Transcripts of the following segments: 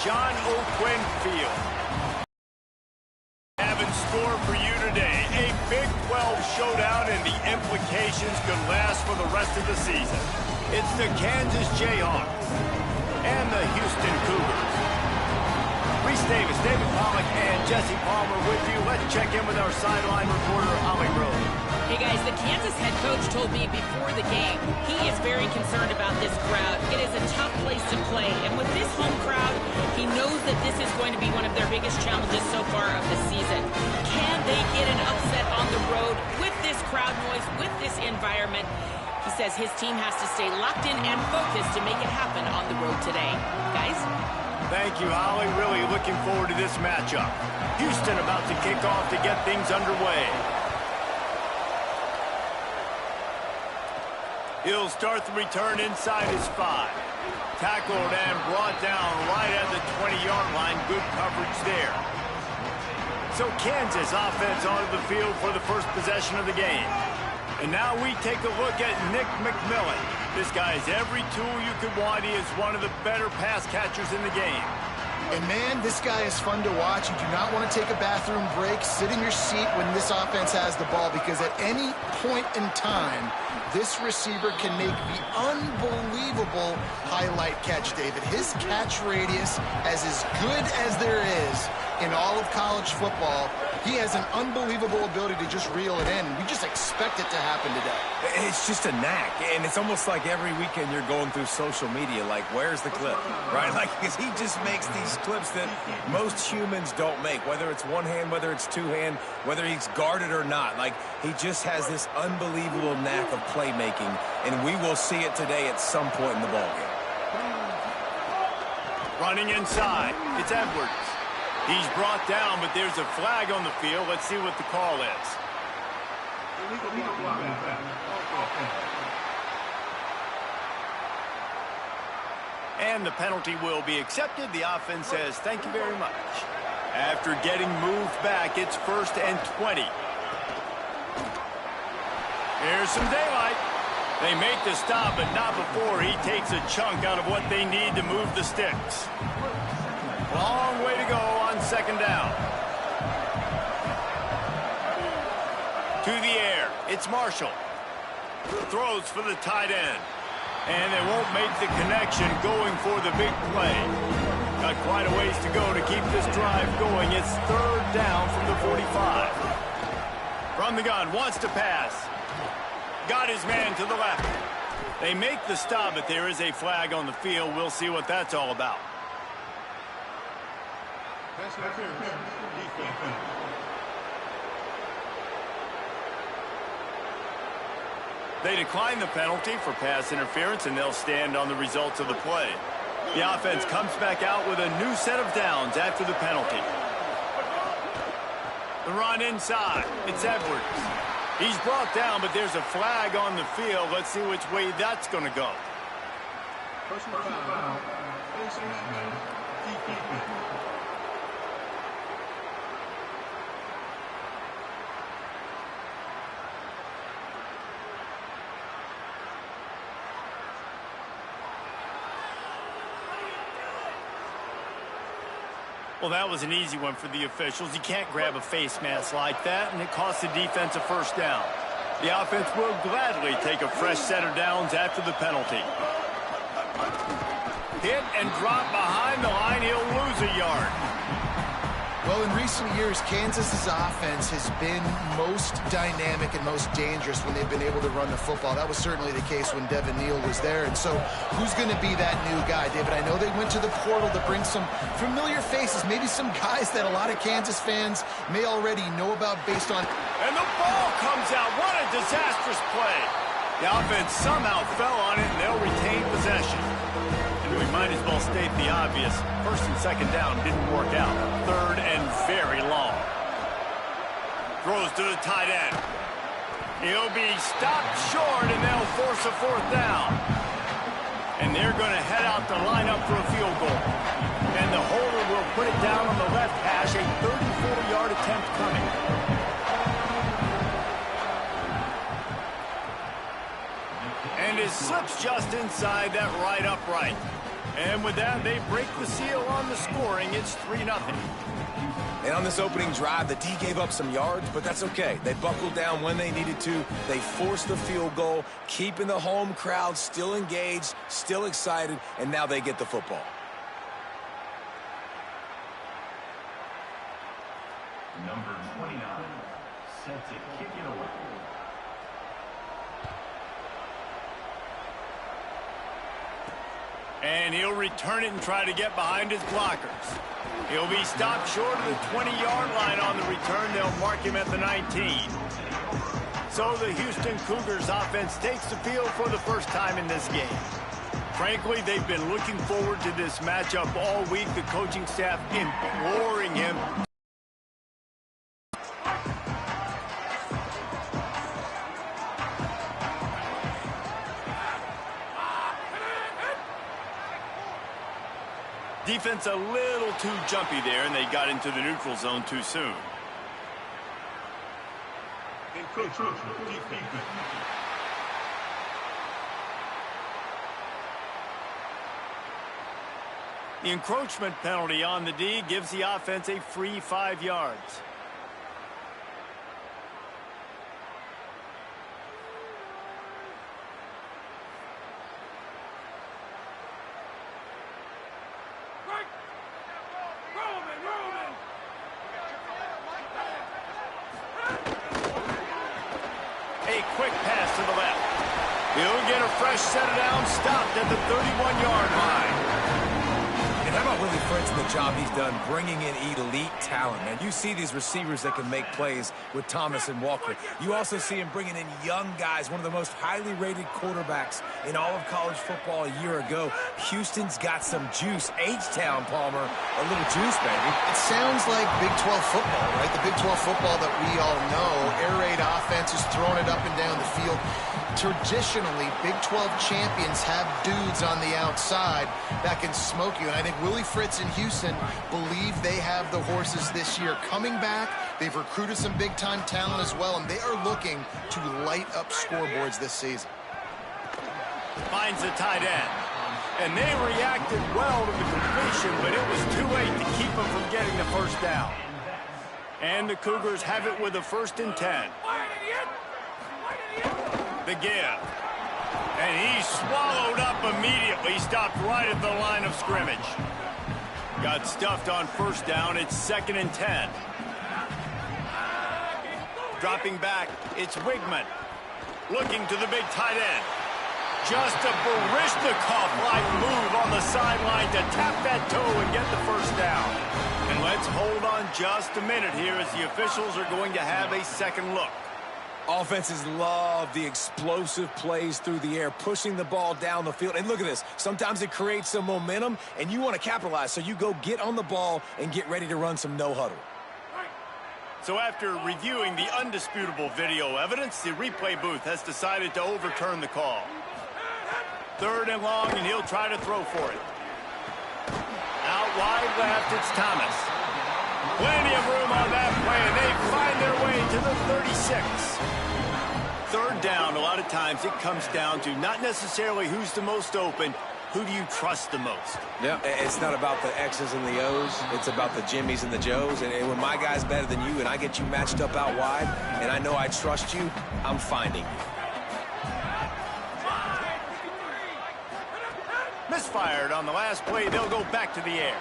John O'Quinn Field. Have in store for you today a Big 12 showdown, and the implications could last for the rest of the season. It's the Kansas Jayhawks and the Houston Cougars. Reese Davis, David Pollack, and Jesse Palmer with you. Let's check in with our sideline reporter, Holly Rose. Hey guys, the Kansas head coach told me before the game he is very concerned about this crowd. It is a tough place to play, and with this home crowd, he knows that this is going to be one of their biggest challenges so far of the season. Can they get an upset on the road with this crowd noise, with this environment? He says his team has to stay locked in and focused to make it happen on the road today. Guys? Thank you, Holly. Really looking forward to this matchup. Houston about to kick off to get things underway. He'll start the return inside his 5. Tackled and brought down right at the 20-yard line. Good coverage there. So Kansas offense onto the field for the first possession of the game. And now we take a look at Nick McMillan. This guy has every tool you could want. He is one of the better pass catchers in the game. And man, this guy is fun to watch. You do not want to take a bathroom break. Sit in your seat when this offense has the ball, because at any point in time, this receiver can make the unbelievable highlight catch, David. His catch radius is as good as there is in all of college football. He has an unbelievable ability to just reel it in. We just expect it to happen today. It's just a knack, and it's almost like every weekend you're going through social media, like, where's the clip, right? Like, because he just makes these clips that most humans don't make, whether it's one hand, whether it's two hand, whether he's guarded or not. Like, he just has this unbelievable knack of playmaking, and we will see it today at some point in the ballgame. Running inside, it's Edwards. He's brought down, but there's a flag on the field. Let's see what the call is. And the penalty will be accepted. The offense says, thank you very much. After getting moved back, it's 1st and 20. Here's some daylight. They make the stop, but not before he takes a chunk out of what they need to move the sticks. Long way to go on 2nd down. To the air, it's Marshall. Throws for the tight end. And they won't make the connection going for the big play. Got quite a ways to go to keep this drive going. It's 3rd down from the 45. From the gun, wants to pass. Got his man to the left. They make the stop, but there is a flag on the field. We'll see what that's all about. They decline the penalty for pass interference, and they'll stand on the results of the play. The offense comes back out with a new set of downs after the penalty. The run inside. It's Edwards. He's brought down, but there's a flag on the field. Let's see which way that's going to go. Personal foul. Well, that was an easy one for the officials. You can't grab a face mask like that, and it costs the defense a 1st down. The offense will gladly take a fresh set of downs after the penalty. Hit and drop behind the line. He'll lose a yard. Well, in recent years, Kansas's offense has been most dynamic and most dangerous when they've been able to run the football. That was certainly the case when Devin Neal was there. And so who's going to be that new guy, David? I know they went to the portal to bring some familiar faces, maybe some guys that a lot of Kansas fans may already know about based on... And the ball comes out. What a disastrous play. The offense somehow fell on it, and they'll retain possession. And we might as well state the obvious. 1st and 2nd down didn't work out. 3rd and very long. Throws to the tight end. He'll be stopped short, and they'll force a 4th down. And they're going to head out to line up for a field goal. And the holder will put it down on the left hash, a 34-yard attempt coming. And it slips just inside that right upright. And with that, they break the seal on the scoring. It's 3-0. And on this opening drive, the D gave up some yards, but that's okay. They buckled down when they needed to. They forced the field goal, keeping the home crowd still engaged, still excited, and now they get the football. Number 29, set to kick it away. And he'll return it and try to get behind his blockers. He'll be stopped short of the 20-yard line on the return. They'll mark him at the 19. So the Houston Cougars offense takes the field for the first time in this game. Frankly, they've been looking forward to this matchup all week. The coaching staff imploring him. Defense a little too jumpy there, and they got into the neutral zone too soon. The encroachment penalty on the D gives the offense a free 5 yards. A quick pass to the left. He'll get a fresh set down, stopped at the 31-yard line. And how about Willie Fritz and the job he's done bringing in elite talent, man? You see these receivers that can make plays with Thomas and Walker. You also see him bringing in young guys, one of the most highly rated quarterbacks in all of college football a year ago. Houston's got some juice. H-Town, Palmer, a little juice, baby. It sounds like Big 12 football, right? The Big 12 football that we all know. Air raid offenses throwing it up and down the field. Traditionally, Big 12 champions have dudes on the outside that can smoke you. And I think Willie Fritz and Houston believe they have the horses this year. Coming back, they've recruited some big-time talent as well, and they are looking to light up scoreboards this season. Finds the tight end. And they reacted well to the completion, but it was too late to keep them from getting the first down. And the Cougars have it with a 1st and 10. The give. And he's swallowed up immediately. Stopped right at the line of scrimmage. Got stuffed on 1st down. It's 2nd and 10. Dropping back, it's Wigman. Looking to the big tight end. Just a Barishnikov-like move on the sideline to tap that toe and get the 1st down. And let's hold on just a minute here as the officials are going to have a second look. Offenses love the explosive plays through the air, pushing the ball down the field. And look at this. Sometimes it creates some momentum, and you want to capitalize. So you go get on the ball and get ready to run some no-huddle. So after reviewing the undisputable video evidence, the replay booth has decided to overturn the call. 3rd and long, and he'll try to throw for it. Out wide left, it's Thomas. Plenty of room on that play, and they find their way to the 36. 3rd down, a lot of times it comes down to not necessarily who's the most open, who do you trust the most? Yeah, it's not about the X's and the O's. It's about the Jimmies and the Joes. And when my guy's better than you and I get you matched up out wide and I know I trust you, I'm finding you. Misfired on the last play. They'll go back to the air.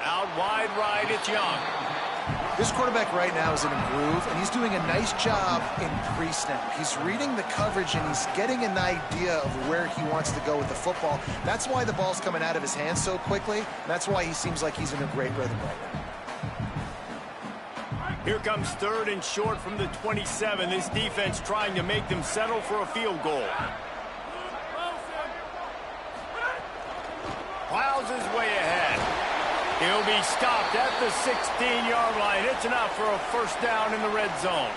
Out wide right, it's Young. This quarterback right now is in a groove, and he's doing a nice job in pre-snap. He's reading the coverage, and he's getting an idea of where he wants to go with the football. That's why the ball's coming out of his hands so quickly. That's why he seems like he's in a great rhythm right now. Here comes 3rd and short from the 27. This defense trying to make them settle for a field goal. Plows his way ahead. He'll be stopped at the 16-yard line. It's enough for a 1st down in the red zone.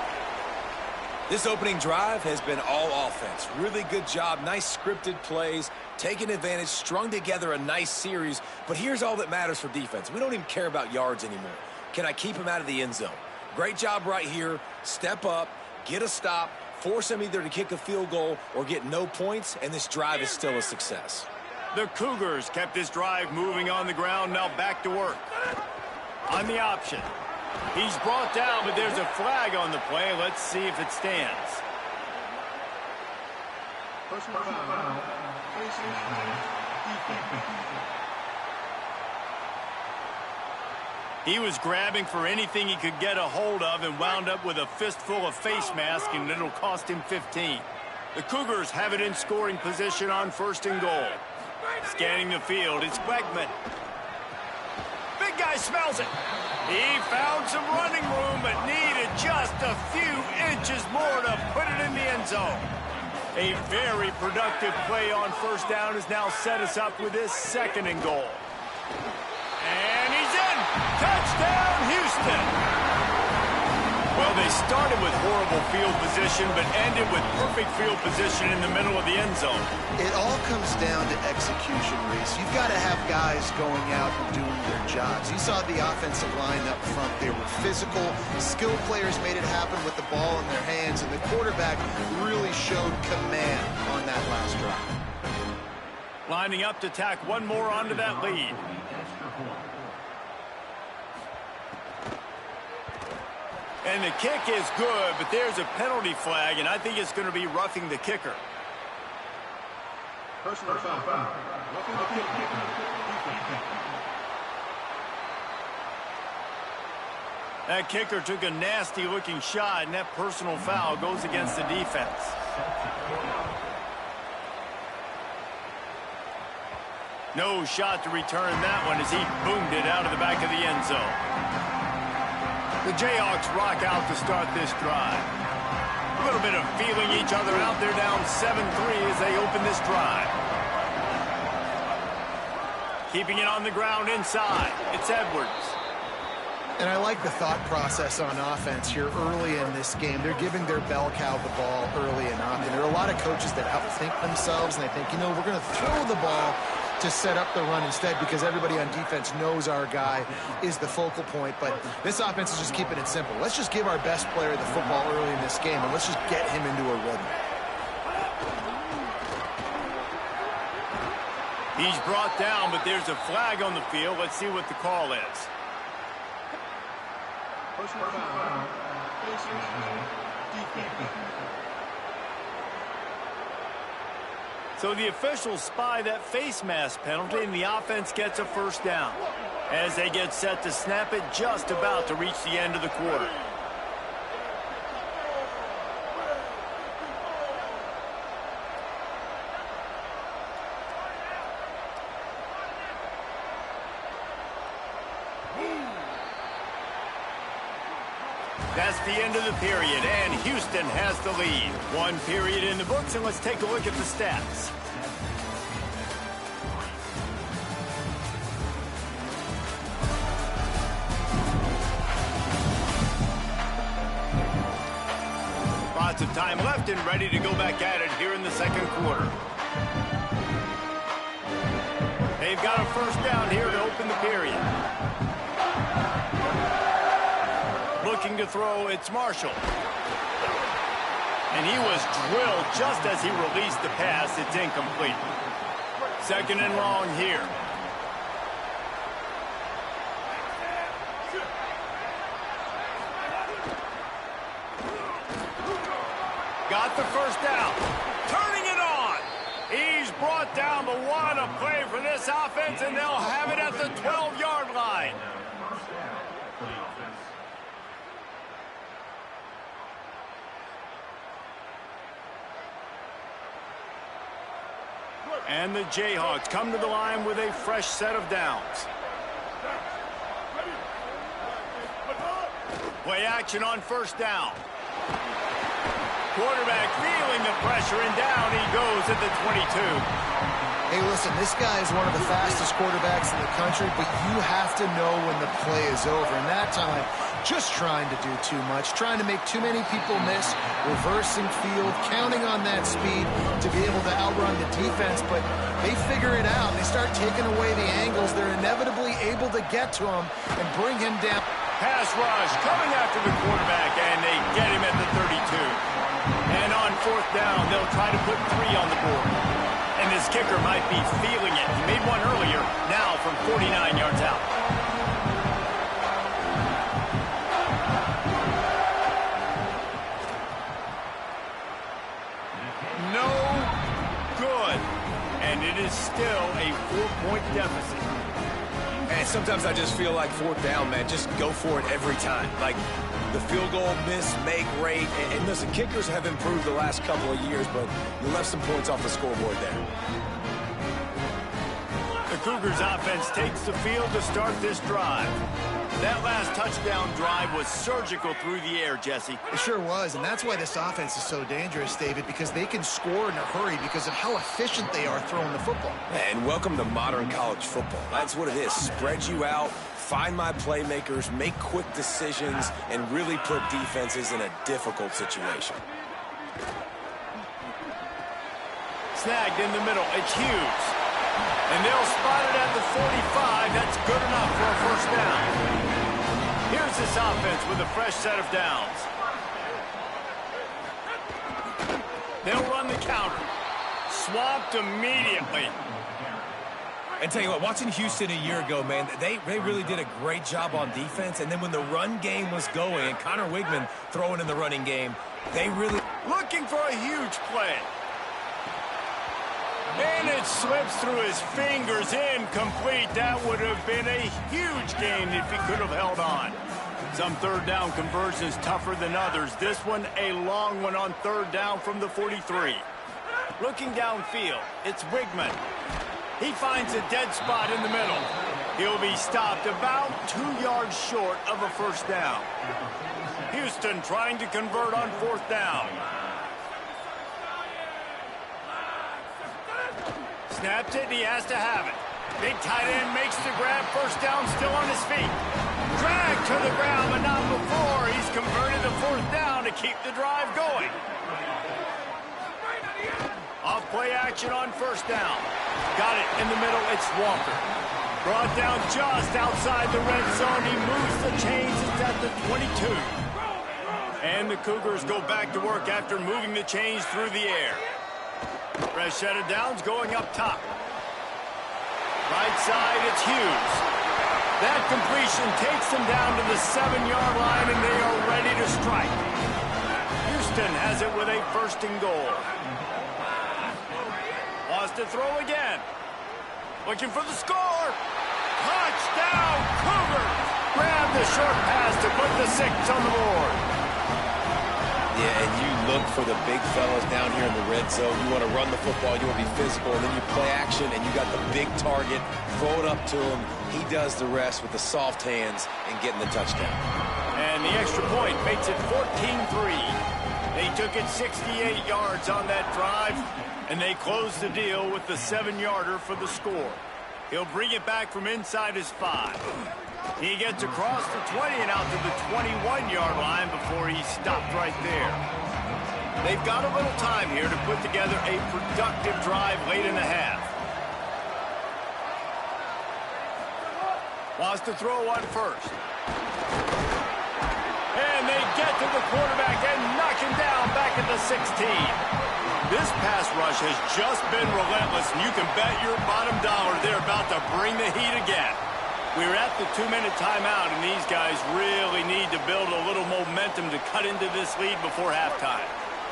This opening drive has been all offense. Really good job. Nice scripted plays. Taking advantage. Strung together a nice series. But here's all that matters for defense. We don't even care about yards anymore. Can I keep him out of the end zone? Great job right here. Step up. Get a stop. Force him either to kick a field goal or get no points. And this drive is still a success. The Cougars kept this drive moving on the ground, now back to work. On the option. He's brought down, but there's a flag on the play. Let's see if it stands. Personal foul. He was grabbing for anything he could get a hold of and wound up with a fistful of face mask, and it'll cost him 15. The Cougars have it in scoring position on 1st and goal. Scanning the field, it's Beckman. Big guy smells it. He found some running room, but needed just a few inches more to put it in the end zone. A very productive play on 1st down has now set us up with this 2nd and goal. And he's in! Touchdown, Houston! Well, they started with horrible field position, but ended with perfect field position in the middle of the end zone. It all comes down to execution, Reese. You've got to have guys going out and doing their jobs. You saw the offensive line up front. They were physical. Skilled players made it happen with the ball in their hands, and the quarterback really showed command on that last drive. Lining up to tack one more onto that lead. And the kick is good, but there's a penalty flag, and I think it's going to be roughing the kicker. Personal foul. Roughing the kicker. That kicker took a nasty-looking shot, and that personal foul goes against the defense. No shot to return that one as he boomed it out of the back of the end zone. The Jayhawks rock out to start this drive. A little bit of feeling each other out. They're down 7-3 as they open this drive. Keeping it on the ground inside. It's Edwards. And I like the thought process on offense here early in this game. They're giving their bell cow the ball early enough. And there are a lot of coaches that outthink themselves, and they think, you know, we're going to throw the ball to set up the run instead because everybody on defense knows our guy is the focal point. But this offense is just keeping it simple. Let's just give our best player the football early in this game, and let's just get him into a rhythm. He's brought down, but there's a flag on the field. Let's see what the call is. Personal foul. So the officials spy that face mask penalty, and the offense gets a 1st down as they get set to snap it just about to reach the end of the quarter. That's the end of the period, and Houston has the lead. 1 period in the books, and let's take a look at the stats. Lots of time left and ready to go back at it here in the 2nd quarter. They've got a 1st down here to open the period. Looking to throw, it's Marshall. And he was drilled just as he released the pass. It's incomplete. 2nd and long here. Got the 1st down. Turning it on. He's brought down, but what a play for this offense, and they'll have it at the 12-yard line. And the Jayhawks come to the line with a fresh set of downs. Play action on 1st down. Quarterback feeling the pressure, and down he goes at the 22. Hey, listen, this guy is one of the fastest quarterbacks in the country, but you have to know when the play is over. And that time, just trying to do too much, trying to make too many people miss, reversing field, counting on that speed to be able to outrun the defense. But they figure it out. They start taking away the angles. They're inevitably able to get to him and bring him down. Pass rush coming after the quarterback, and they get him at the 32. And on 4th down, they'll try to put 3 on the board. And this kicker might be feeling it. from 49 yards out. No good. And it is still a 4-point deficit. And sometimes I just feel like fourth down, man. Just go for it every time. Like the field goal, miss, make, rate. And listen, kickers have improved the last couple of years, but you left some points off the scoreboard there. The Cougars offense takes the field to start this drive. That last touchdown drive was surgical through the air, Jesse. It sure was, and that's why this offense is so dangerous, David, because they can score in a hurry because of how efficient they are throwing the football. And welcome to modern college football. That's what it is. Spread you out, find my playmakers, make quick decisions, and really put defenses in a difficult situation. Snagged in the middle. It's Hughes. And they'll spot it at the 45. That's good enough for a first down. Here's this offense with a fresh set of downs. They'll run the counter. Swamped immediately. And tell you what, watching Houston a year ago, man, they really did a great job on defense. And then when the run game was going and Connor Wigman throwing in the running game, they really... Looking for a huge play. And it slips through his fingers, incomplete. That would have been a huge gain if he could have held on. Some third down conversions tougher than others. This one a long one on third down from the 43. Looking downfield, it's Wigman. He finds a dead spot in the middle. He'll be stopped about 2 yards short of a first down. Houston trying to convert on fourth down. Snaps it, and he has to have it. Big tight end makes the grab, first down, still on his feet. Dragged to the ground, but not before. He's converted the fourth down to keep the drive going. Off play action on first down. Got it in the middle, it's Walker. Brought down just outside the red zone. He moves the chains, it's at the 22. And the Cougars go back to work after moving the chains through the air. Fresh set of downs going up top. Right side, it's Hughes. That completion takes them down to the 7-yard line, and they are ready to strike. Houston has it with a first and goal. Wants to throw again. Looking for the score. Touchdown, Cougars! Grab the short pass to put the 6 on the board. Yeah, and you look for the big fellas down here in the red zone. You want to run the football, you want to be physical, and then you play action, and you got the big target. Throw it up to him. He does the rest with the soft hands and getting the touchdown. And the extra point makes it 14-3. They took it 68 yards on that drive, and they closed the deal with the 7-yarder for the score. He'll bring it back from inside his 5. He gets across the 20 and out to the 21-yard line before he's stopped right there. They've got a little time here to put together a productive drive late in the half. Wants to throw on first. And they get to the quarterback and knock him down back at the 16. This pass rush has just been relentless, and you can bet your bottom dollar they're about to bring the heat again. We're at the 2-minute timeout, and these guys really need to build a little momentum to cut into this lead before halftime.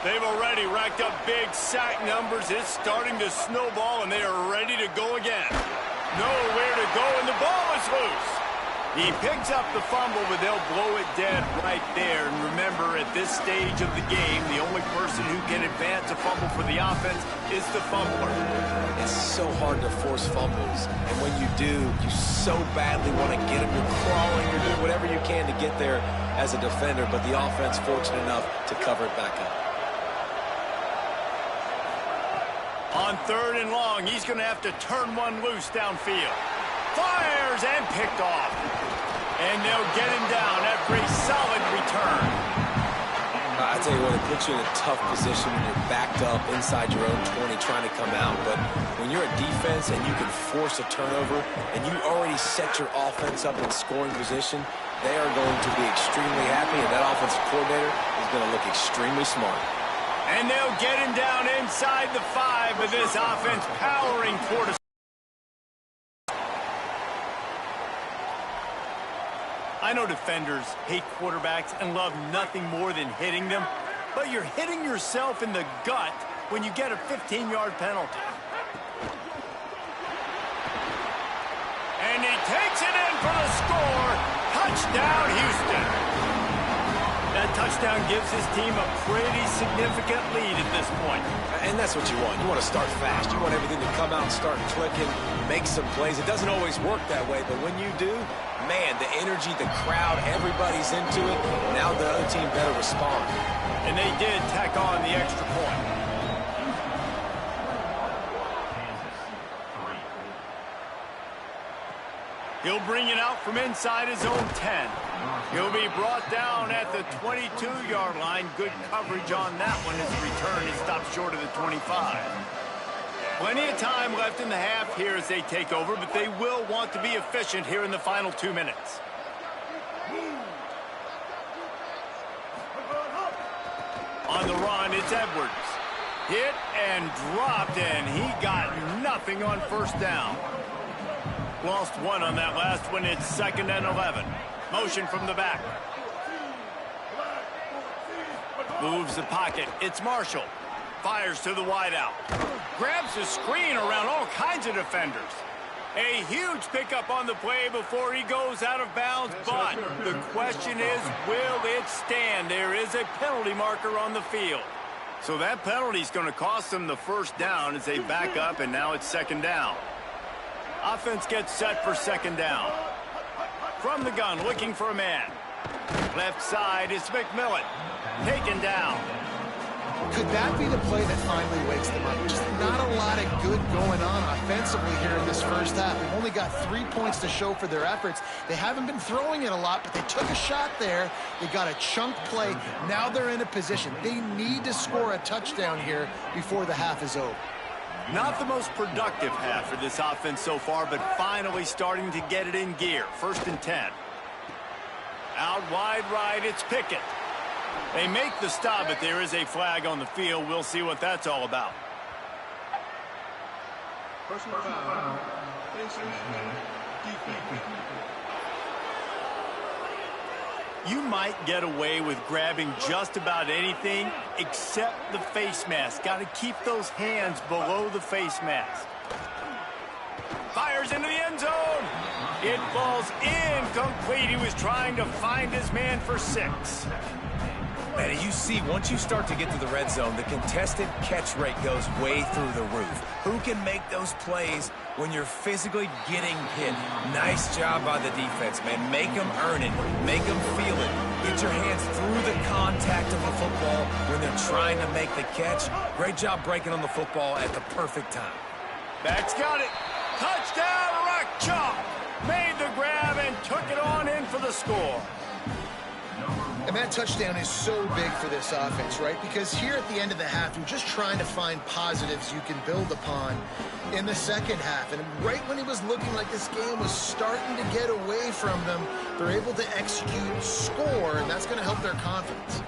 They've already racked up big sack numbers. It's starting to snowball, and they are ready to go again. Nowhere to go, and the ball is loose. He picks up the fumble, but they'll blow it dead right there. And remember, at this stage of the game, the only person who can advance a fumble for the offense is the fumbler. It's so hard to force fumbles, and when you do, you so badly want to get them. You're crawling, you're doing whatever you can to get there as a defender, but the offense fortunate enough to cover it back up. On third and long, he's going to have to turn one loose downfield. Fires and picked off. And they'll get him down after a solid return. I tell you what, it puts you in a tough position when you're backed up inside your own 20 trying to come out. But when you're a defense and you can force a turnover and you already set your offense up in scoring position, they are going to be extremely happy, and that offensive coordinator is going to look extremely smart. And they'll get him down inside the 5 with this offense powering toward a... I know defenders hate quarterbacks and love nothing more than hitting them, but you're hitting yourself in the gut when you get a 15-yard penalty. And he takes it in for the score. Touchdown, Houston. That touchdown gives his team a pretty significant lead at this point. And that's what you want. You want to start fast. You want everything to come out and start clicking, make some plays. It doesn't always work that way, but when you do, man, the energy, the crowd, everybody's into it. Now the other team better respond. And they did tack on the extra point. He'll bring it out from inside his own 10. He'll be brought down at the 22-yard line. Good coverage on that one as the return is stopped short of the 25. Plenty of time left in the half here as they take over, but they will want to be efficient here in the final 2 minutes. On the run, it's Edwards. Hit and dropped, and he got nothing on first down. Lost one on that last one. It's 2nd and 11. Motion from the back. Moves the pocket. It's Marshall. Fires to the wideout. Grabs the screen around all kinds of defenders. A huge pickup on the play before he goes out of bounds, but the question is, will it stand? There is a penalty marker on the field. So that penalty is going to cost them the first down as they back up, and now it's 2nd down. Offense gets set for 2nd down. From the gun, looking for a man. Left side is McMillan. Taken down. Could that be the play that finally wakes them up? Just not a lot of good going on offensively here in this first half. They've only got 3 points to show for their efforts. They haven't been throwing it a lot, but they took a shot there. They got a chunk play. Now they're in a position. They need to score a touchdown here before the half is over. Not the most productive half for this offense so far, but finally starting to get it in gear. 1st and 10. Out wide right, it's Pickett. They make the stop, but there is a flag on the field. We'll see what that's all about. Personal foul. You might get away with grabbing just about anything except the face mask. Got to keep those hands below the face mask. Fires into the end zone. It falls incomplete. He was trying to find his man for 6. Man, you see, once you start to get to the red zone, the contested catch rate goes way through the roof. Who can make those plays when you're physically getting hit? Nice job by the defense, man. Make them earn it. Make them feel it. Get your hands through the contact of the football when they're trying to make the catch. Great job breaking on the football at the perfect time. Back's got it. Touchdown, Rock Chalk. Made the grab and took it on in for the score. And that touchdown is so big for this offense, right? Because here at the end of the half, you're just trying to find positives you can build upon in the second half. And right when it was looking like this game was starting to get away from them, they're able to execute, score, and that's going to help their confidence.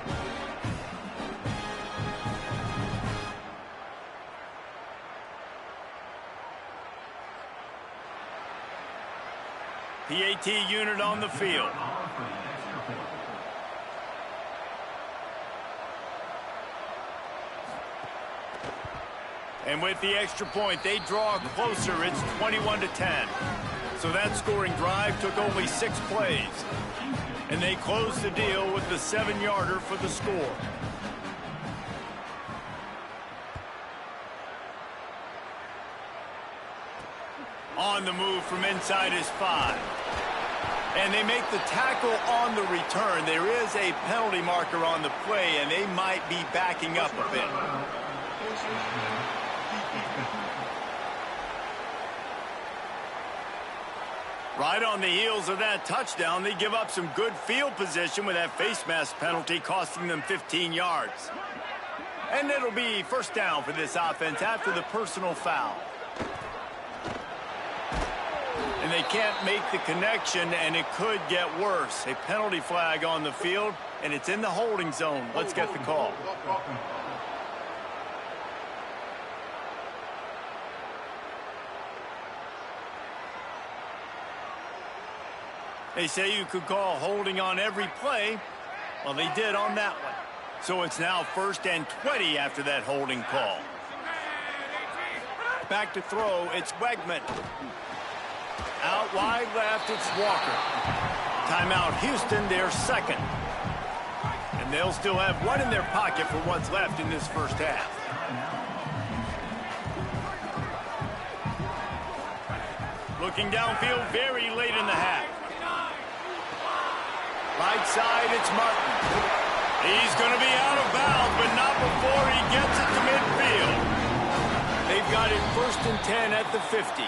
PAT unit on the field. And with the extra point, they draw closer. It's 21-10. So that scoring drive took only 6 plays. And they close the deal with the 7-yarder for the score. On the move from inside his 5. And they make the tackle on the return. There is a penalty marker on the play, and they might be backing up a bit. Right on the heels of that touchdown, they give up some good field position with that face mask penalty costing them 15 yards. And it'll be first down for this offense after the personal foul. And they can't make the connection, and it could get worse. A penalty flag on the field, and it's in the holding zone. Let's get the call. They say you could call holding on every play. Well, they did on that one. So it's now 1st and 20 after that holding call. Back to throw, it's Wegman. Out wide left, it's Walker. Timeout Houston, their second. And they'll still have one in their pocket for what's left in this first half. Looking downfield very late in the half. Right side, it's Martin. He's going to be out of bounds, but not before he gets it to midfield. They've got it 1st and 10 at the 50.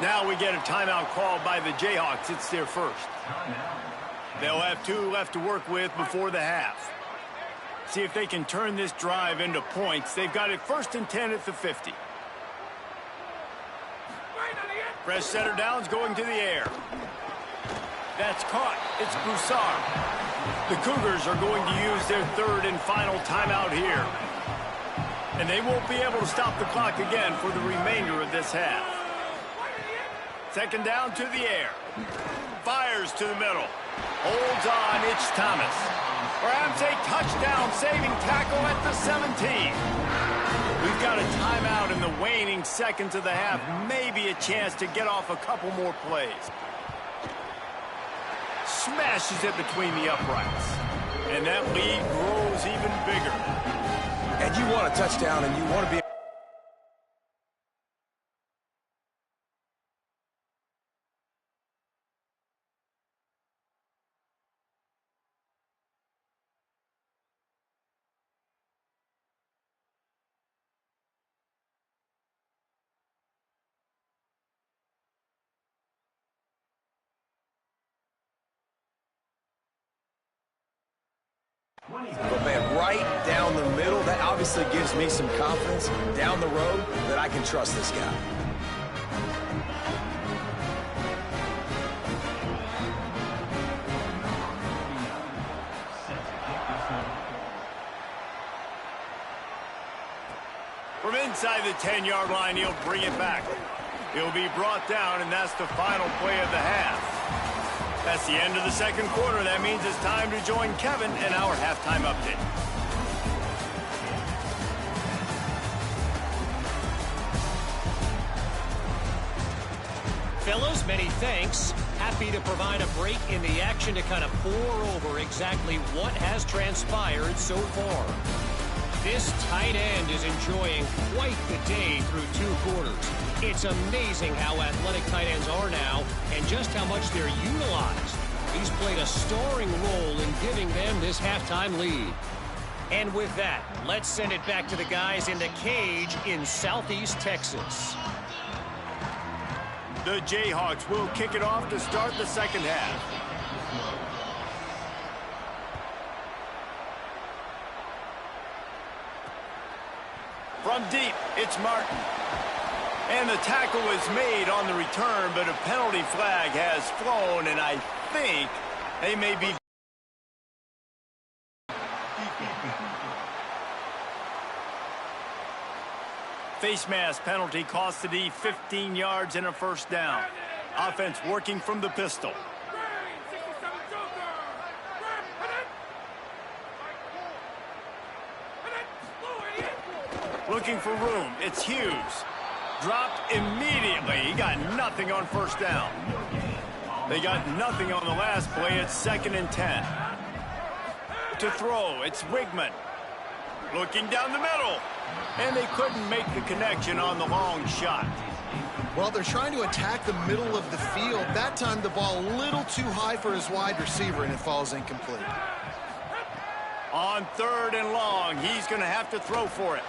Now we get a timeout call by the Jayhawks. It's their first. They'll have 2 left to work with before the half. See if they can turn this drive into points. They've got it 1st and 10 at the 50. Fresh setter downs going to the air. That's caught. It's Broussard. The Cougars are going to use their 3rd and final timeout here. And they won't be able to stop the clock again for the remainder of this half. 2nd down to the air. Fires to the middle. Holds on. It's Thomas. Perhaps a touchdown-saving tackle at the 17. We've got a timeout in the waning seconds of the half. Maybe a chance to get off a couple more plays. Smashes it between the uprights. And that lead grows even bigger. And you want a touchdown, and you want to be... But, man, right down the middle, that obviously gives me some confidence down the road that I can trust this guy. From inside the 10-yard line, he'll bring it back. He'll be brought down, and that's the final play of the half. That's the end of the second quarter. That means it's time to join Kevin in our halftime update. Fellas, many thanks. Happy to provide a break in the action to kind of pour over exactly what has transpired so far. This tight end is enjoying quite the day through 2 quarters. It's amazing how athletic tight ends are now and just how much they're utilized. He's played a starring role in giving them this halftime lead. And with that, let's send it back to the guys in the cage in Southeast Texas. The Jayhawks will kick it off to start the second half. From deep, it's Martin. And the tackle is made on the return, but a penalty flag has flown, and I think they may be... Face mask penalty cost the D 15 yards and a first down. Offense working from the pistol. Looking for room. It's Hughes. Dropped immediately. He got nothing on first down. They got nothing on the last play. It's 2nd and 10. To throw, it's Wigman. Looking down the middle. And they couldn't make the connection on the long shot. Well, they're trying to attack the middle of the field. That time the ball a little too high for his wide receiver, and it falls incomplete. On 3rd and long, he's going to have to throw for it.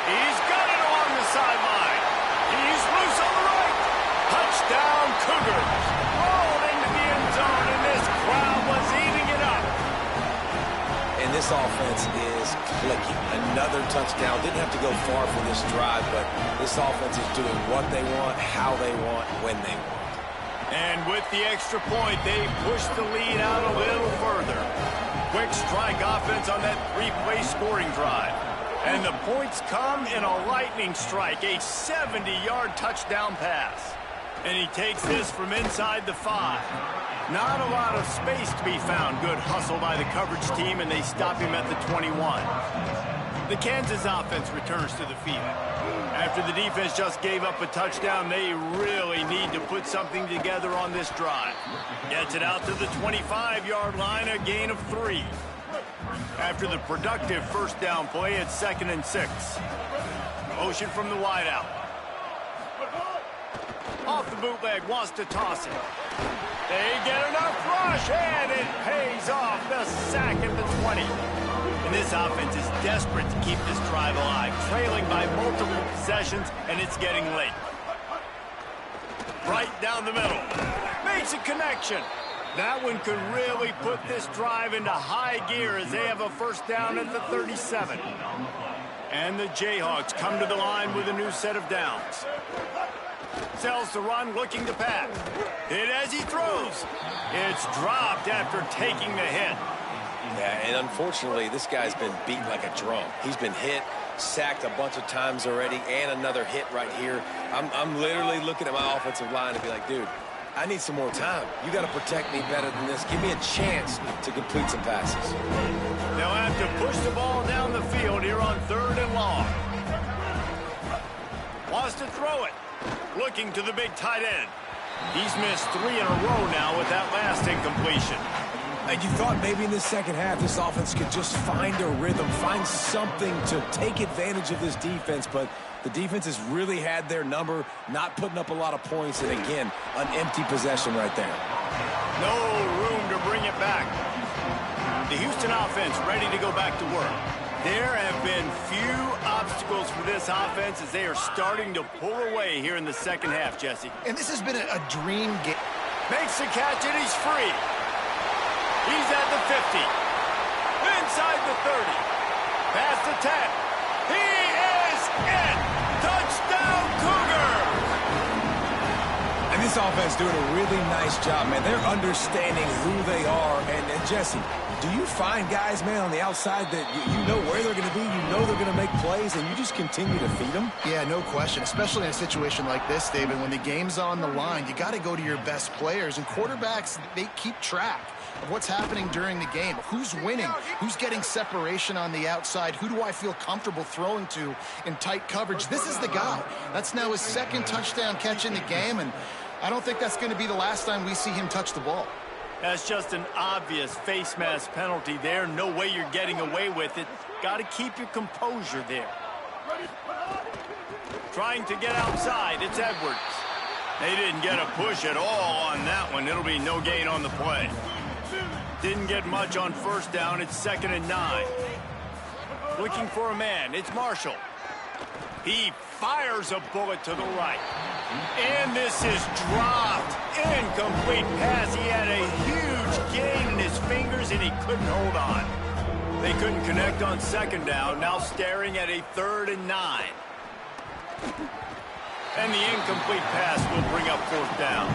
He's got it along the sideline. He's loose on the right. Touchdown, Cougars. Rolled into the end zone, and this crowd was eating it up. And this offense is clicking. Another touchdown. Didn't have to go far for this drive, but this offense is doing what they want, how they want, when they want. And with the extra point, they pushed the lead out a little further. Quick strike offense on that 3-play scoring drive. And the points come in a lightning strike, a 70-yard touchdown pass. And he takes this from inside the 5. Not a lot of space to be found. Good hustle by the coverage team, and they stop him at the 21. The Kansas offense returns to the field. After the defense just gave up a touchdown, they really need to put something together on this drive. Gets it out to the 25-yard line, a gain of 3. After the productive first down play, it's 2nd and 6. Motion from the wideout. Off the bootleg, wants to toss it. They get enough rush, and it pays off. The sack at the 20. And this offense is desperate to keep this drive alive, trailing by multiple possessions, and it's getting late. Right down the middle. Makes a connection. That one could really put this drive into high gear as they have a first down at the 37. And the Jayhawks come to the line with a new set of downs. Sells the run, looking to pass. Hit as he throws. It's dropped after taking the hit. Yeah, and unfortunately, this guy's been beat like a drum. He's been hit, sacked a bunch of times already, and another hit right here. I'm literally looking at my offensive line and be like, dude, I need some more time. You got to protect me better than this. Give me a chance to complete some passes. They'll have to push the ball down the field here on 3rd and long. Wants to throw it. Looking to the big tight end. He's missed 3 in a row now with that last incompletion. And you thought maybe in the second half this offense could just find a rhythm, find something to take advantage of this defense, but the defense has really had their number, not putting up a lot of points, and again, an empty possession right there. No room to bring it back. The Houston offense ready to go back to work. There have been few obstacles for this offense as they are starting to pull away here in the second half, Jesse. And this has been a dream game. Makes the catch, and he's free. He's at the 50. Inside the 30. Past the 10. He is in. Touchdown, Cougars! And this offense doing a really nice job, man. They're understanding who they are. And Jesse, do you find guys, man, on the outside that you know where they're going to be, you know they're going to make plays, and you just continue to feed them? Yeah, no question, especially in a situation like this, David. When the game's on the line, you got to go to your best players, and quarterbacks, they keep track of what's happening during the game. Who's winning? Who's getting separation on the outside? Who do I feel comfortable throwing to in tight coverage? This is the guy. That's now his 2nd touchdown catch in the game, and I don't think that's going to be the last time we see him touch the ball. That's just an obvious face mask penalty there. No way you're getting away with it. Got to keep your composure there. Trying to get outside. It's Edwards. They didn't get a push at all on that one. It'll be no gain on the play. Didn't get much on first down. It's 2nd and 9. Looking for a man. It's Marshall. He fires a bullet to the right. And this is dropped. Incomplete pass. He had a huge gain in his fingers, and he couldn't hold on. They couldn't connect on 2nd down. Now staring at a 3rd and 9. And the incomplete pass will bring up 4th down.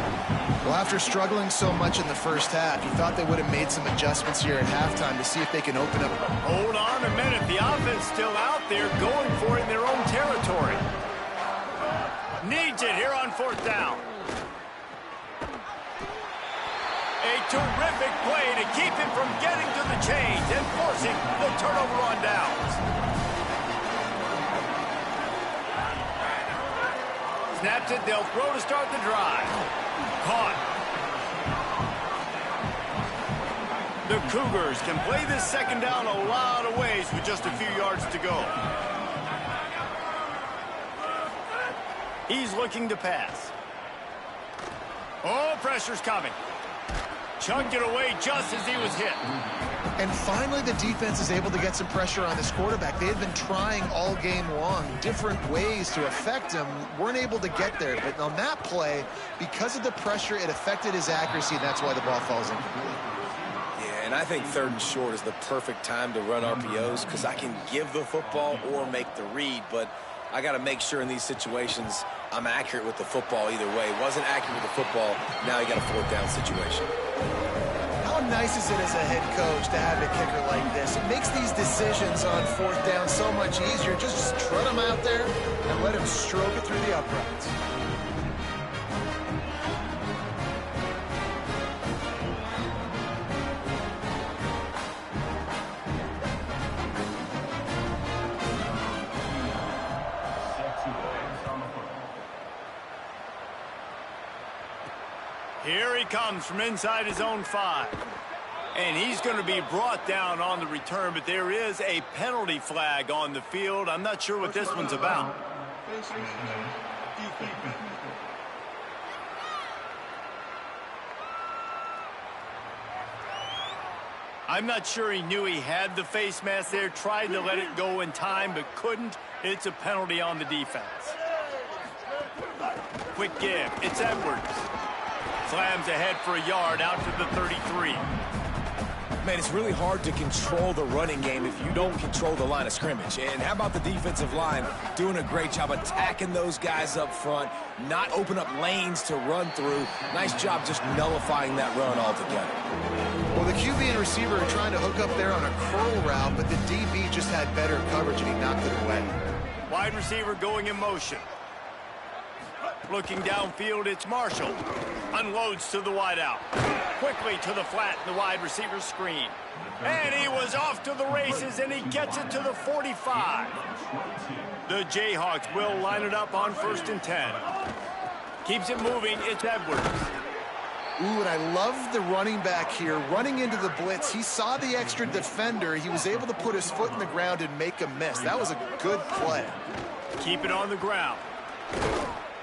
Well, after struggling so much in the first half, you thought they would have made some adjustments here at halftime to see if they can open up. Hold on a minute. The offense still out there going for it in their own territory. Needs it here on 4th down. A terrific play to keep him from getting to the chains and forcing the turnover on downs. Snaps it, they'll throw to start the drive. Caught. The Cougars can play this 2nd down a lot of ways with just a few yards to go. He's looking to pass. Oh, pressure's coming. Chunked it away just as he was hit. And finally, the defense is able to get some pressure on this quarterback. They had been trying all game long different ways to affect him. Weren't able to get there. But on that play, because of the pressure, it affected his accuracy, and that's why the ball falls incomplete. Yeah, and I think 3rd and short is the perfect time to run RPOs because I can give the football or make the read, but I got to make sure in these situations I'm accurate with the football either way. Wasn't accurate with the football. Now you got a 4th down situation. How nice is it as a head coach to have a kicker like this? It makes these decisions on 4th down so much easier. Just trot him out there and let him stroke it through the uprights. Here he comes from inside his own 5. And he's going to be brought down on the return, but there is a penalty flag on the field. I'm not sure what this one's about. I'm not sure he knew he had the face mask there, tried to let it go in time, but couldn't. It's a penalty on the defense. Quick give. It's Edwards. Slams ahead for a yard out to the 33. Man, it's really hard to control the running game if you don't control the line of scrimmage. And how about the defensive line doing a great job attacking those guys up front, not open up lanes to run through. Nice job just nullifying that run altogether. Well, the QB and receiver are trying to hook up there on a curl route, but the DB just had better coverage and he knocked it away. Wide receiver going in motion. Looking downfield, it's Marshall. Unloads to the wideout. Quickly to the flat, the wide receiver screen. And he was off to the races, and he gets it to the 45. The Jayhawks will line it up on 1st and 10. Keeps it moving, it's Edwards. Ooh, and I love the running back here. Running into the blitz, he saw the extra defender. He was able to put his foot in the ground and make a miss. That was a good play. Keep it on the ground.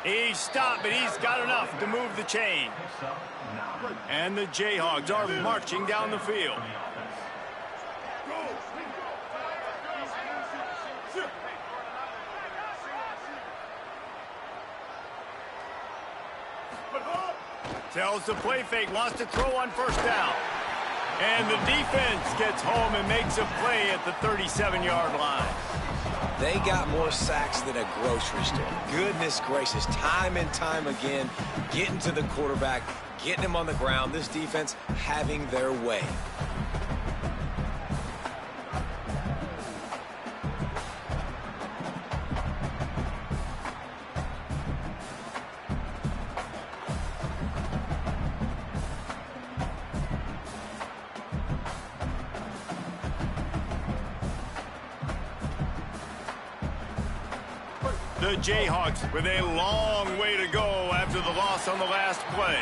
He's stopped, but he's got enough to move the chain. And the Jayhawks are marching down the field. Tells the play fake, wants to throw on 1st down. And the defense gets home and makes a play at the 37-yard line. They got more sacks than a grocery store. Goodness gracious, time and time again, getting to the quarterback, getting him on the ground. This defense having their way. The Jayhawks with a long way to go after the loss on the last play.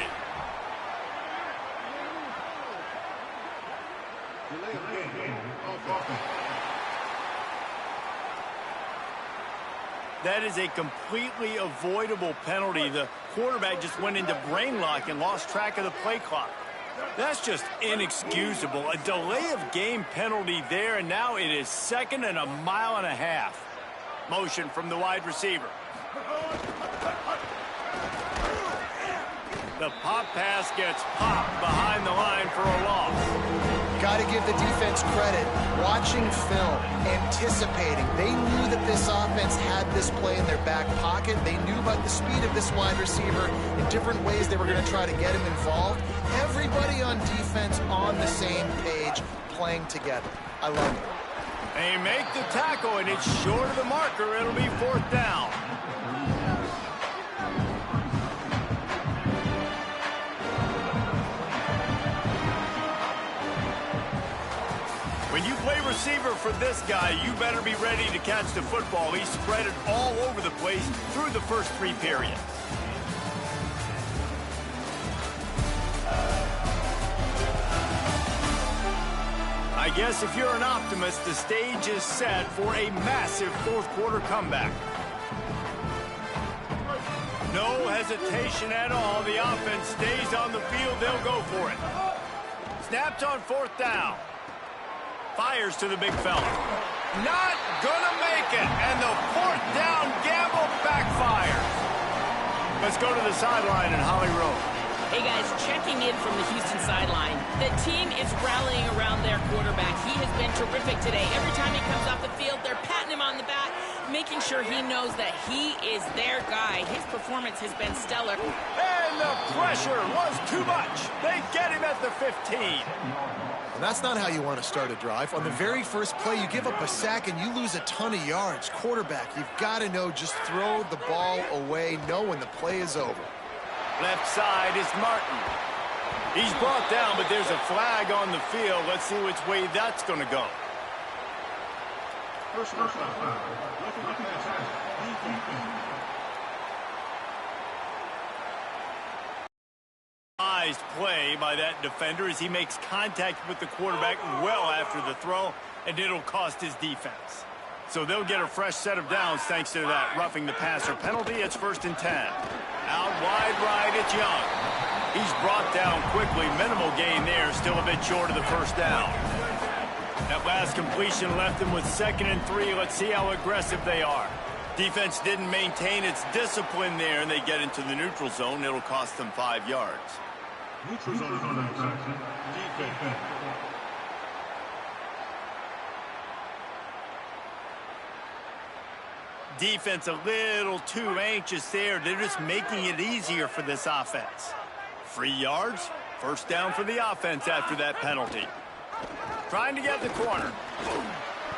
That is a completely avoidable penalty. The quarterback just went into brain lock and lost track of the play clock. That's just inexcusable. A delay of game penalty there, and now it is 2nd and a mile and a half. Motion from the wide receiver. The pop pass gets popped behind the line for a loss. Got to give the defense credit. Watching film, anticipating. They knew that this offense had this play in their back pocket. They knew about the speed of this wide receiver. In different ways they were going to try to get him involved. Everybody on defense on the same page, playing together. I love it. They make the tackle, and it's short of the marker. It'll be 4th down. When you play receiver for this guy, you better be ready to catch the football. He spread it all over the place through the first 3 periods. I guess if you're an optimist, the stage is set for a massive 4th quarter comeback. No hesitation at all. The offense stays on the field. They'll go for it. Snapped on 4th down. Fires to the big fella. Not gonna make it. And the 4th down gamble backfires. Let's go to the sideline in Holly Rowe. Hey, guys, checking in from the Houston sideline. The team is rallying around their quarterback. He has been terrific today. Every time he comes off the field, they're patting him on the back, making sure he knows that he is their guy. His performance has been stellar. And the pressure was too much. They get him at the 15. And that's not how you want to start a drive. On the very first play, you give up a sack and you lose a ton of yards. Quarterback, you've got to know, just throw the ball away, know when the play is over. Left side is Martin. He's brought down, but there's a flag on the field. Let's see which way that's going to go. Play by that defender as he makes contact with the quarterback well after the throw, and it'll cost his defense. So they'll get a fresh set of downs thanks to that roughing the passer penalty. It's 1st and 10. Out wide right, it's Young. He's brought down quickly. Minimal gain there, still a bit short of the first down. That last completion left them with 2nd and 3. Let's see how aggressive they are. Defense didn't maintain its discipline there, and they get into the neutral zone. It'll cost them 5 yards. Neutral zone defense. Defense a little too anxious there. They're just making it easier for this offense. 3 yards, 1st down for the offense after that penalty. Trying to get the corner.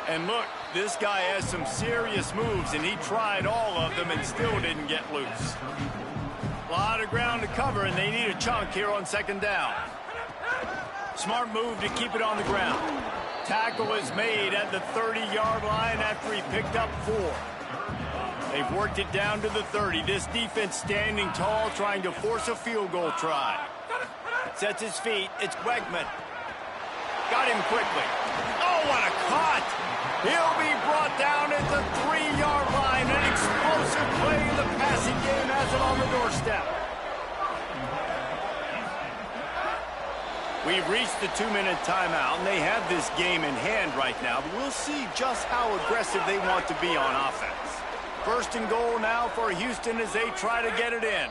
And look, this guy has some serious moves, and he tried all of them and still didn't get loose. A lot of ground to cover, and they need a chunk here on 2nd down. Smart move to keep it on the ground. Tackle is made at the 30-yard line after he picked up 4. They've worked it down to the 30. This defense standing tall, trying to force a field goal try. Sets his feet. It's Wegman. Got him quickly. Oh, what a cut! He'll be brought down at the 3-yard line. An explosive play in the passing game has it on the doorstep. We've reached the 2-minute timeout, and they have this game in hand right now, but we'll see just how aggressive they want to be on offense. 1st and goal now for Houston as they try to get it in.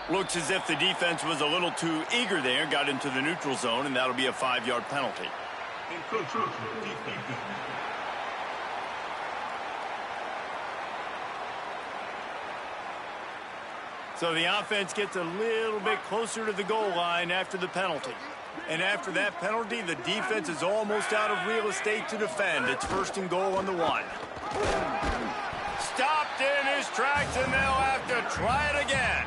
Looks as if the defense was a little too eager there, got into the neutral zone, and that'll be a 5-yard penalty. So the offense gets a little bit closer to the goal line after the penalty. And after that penalty, the defense is almost out of real estate to defend. It's 1st and goal on the 1. Stopped in his tracks, and they'll have to try it again.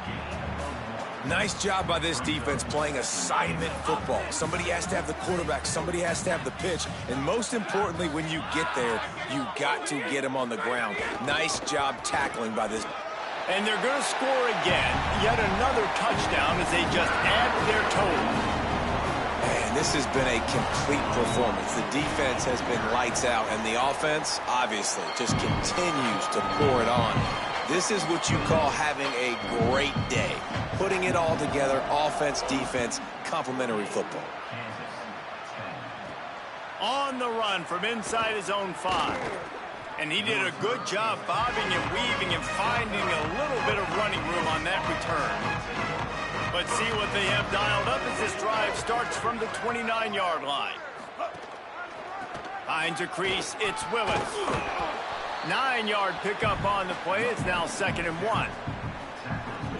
Nice job by this defense playing assignment football. Somebody has to have the quarterback. Somebody has to have the pitch. And most importantly, when you get there, you got to get him on the ground. Nice job tackling by this. And they're going to score again. Yet another touchdown as they just add to their total. Man, this has been a complete performance. The defense has been lights out, and the offense, obviously, just continues to pour it on. This is what you call having a great day. Putting it all together, offense, defense, complementary football. On the run from inside his own 5. And he did a good job bobbing and weaving and finding a little bit of running room on that return. But see what they have dialed up as this drive starts from the 29-yard line. Finds a crease. It's Willis. 9-yard pickup on the play. It's now 2nd and 1.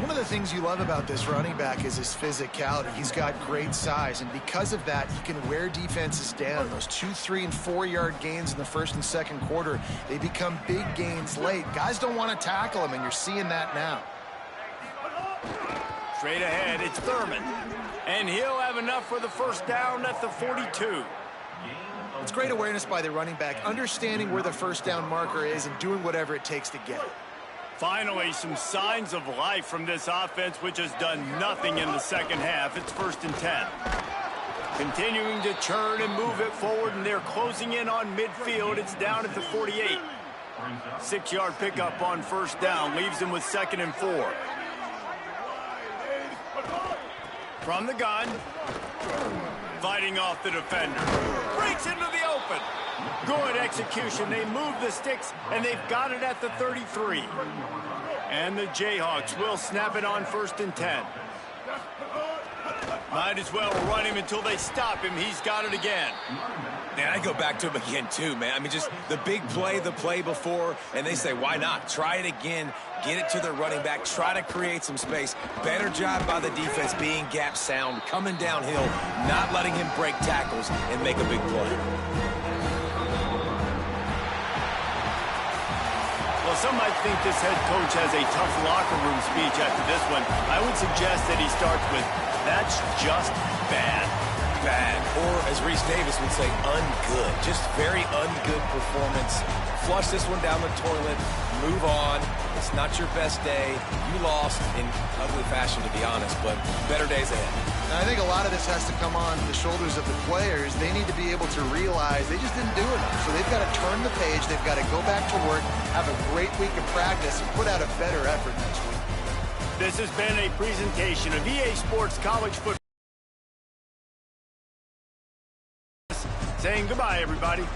One of the things you love about this running back is his physicality. He's got great size, and because of that, he can wear defenses down. Those 2-, 3-, and 4-yard gains in the 1st and 2nd quarter, they become big gains late. Guys don't want to tackle him, and you're seeing that now. Straight ahead, it's Thurman. And he'll have enough for the 1st down at the 42. It's great awareness by the running back, understanding where the 1st down marker is and doing whatever it takes to get it. Finally, some signs of life from this offense, which has done nothing in the 2nd half. It's 1st and 10. Continuing to churn and move it forward, and they're closing in on midfield. It's down at the 48. 6-yard pickup on 1st down leaves them with 2nd and 4. From the gun, fighting off the defender. Breaks into the open. Good execution. They move the sticks, and they've got it at the 33. And the Jayhawks will snap it on 1st and 10. Might as well run him until they stop him. He's got it again. Man, I go back to him again, too, man. I mean, just the big play, the play before, and they say, why not? Try it again. Get it to the running back. Try to create some space. Better job by the defense being gap sound, coming downhill, not letting him break tackles and make a big play. Well, some might think this head coach has a tough locker room speech after this one. I would suggest that he starts with, "That's just bad." Bad. Or, as Reese Davis would say, ungood. Just very ungood performance. Flush this one down the toilet. Move on. It's not your best day. You lost in ugly fashion, to be honest, but better days ahead. And I think a lot of this has to come on the shoulders of the players. They need to be able to realize they just didn't do enough. So they've got to turn the page. They've got to go back to work, have a great week of practice, and put out a better effort next week. This has been a presentation of EA Sports College Football. Saying goodbye, everybody.